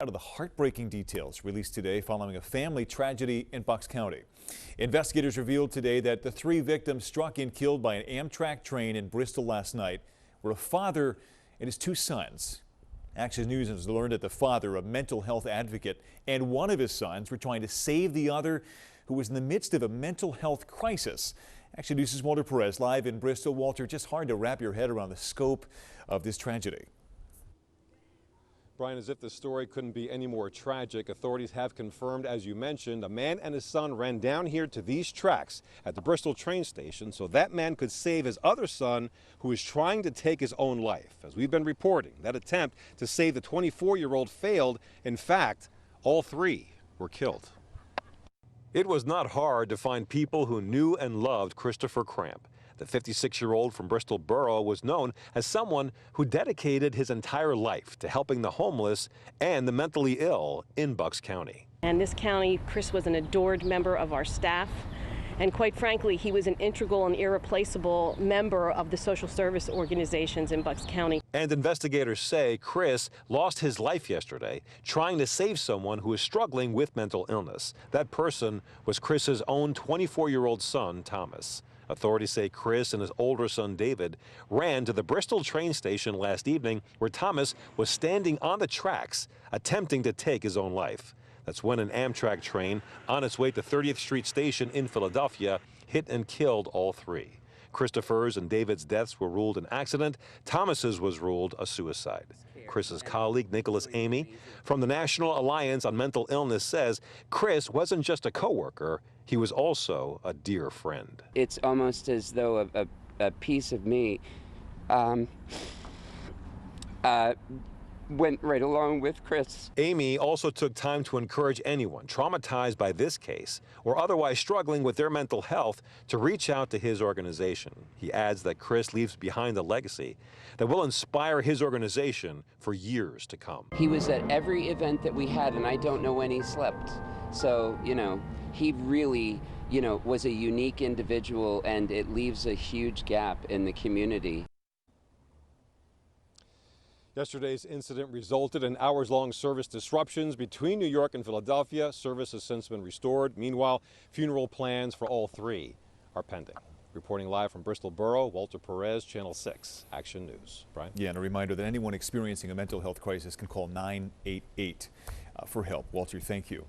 Out of the heartbreaking details released today following a family tragedy in Bucks County. Investigators revealed today that the 3 victims struck and killed by an Amtrak train in Bristol last night were a father and his 2 sons. Action News has learned that the father, a mental health advocate, and one of his sons were trying to save the other, who was in the midst of a mental health crisis. Action News' Walter Perez live in Bristol. Walter, just hard to wrap your head around the scope of this tragedy. Brian, as if the story couldn't be any more tragic, authorities have confirmed, as you mentioned, a man and his son ran down here to these tracks at the Bristol train station so that man could save his other son, who was trying to take his own life. As we've been reporting, that attempt to save the 24-year-old failed. In fact, all 3 were killed. It was not hard to find people who knew and loved Christopher Cramp. The 56-year-old from Bristol Borough was known as someone who dedicated his entire life to helping the homeless and the mentally ill in Bucks County. And this county, Chris was an adored member of our staff. And quite frankly, he was an integral and irreplaceable member of the social service organizations in Bucks County. And investigators say Chris lost his life yesterday trying to save someone who is struggling with mental illness. That person was Chris's own 24-year-old son, Thomas. Authorities say Chris and his older son, David, ran to the Bristol train station last evening where Thomas was standing on the tracks attempting to take his own life. That's when an Amtrak train on its way to 30th Street Station in Philadelphia hit and killed all 3. Christopher's and David's deaths were ruled an accident. Thomas's was ruled a suicide. Chris's colleague, Nicholas Amy, from the National Alliance on Mental Illness, says Chris wasn't just a coworker, he was also a dear friend. It's almost as though a piece of me went right along with Chris. Amy also took time to encourage anyone traumatized by this case or otherwise struggling with their mental health to reach out to his organization. He adds that Chris leaves behind a legacy that will inspire his organization for years to come. He was at every event that we had, and I don't know when he slept. So, he really, was a unique individual, and it leaves a huge gap in the community. Yesterday's incident resulted in hours-long service disruptions between New York and Philadelphia. Service has since been restored. Meanwhile, funeral plans for all 3 are pending. Reporting live from Bristol Borough, Walter Perez, Channel 6, Action News. Brian? Yeah, and a reminder that anyone experiencing a mental health crisis can call 988 for help. Walter, thank you.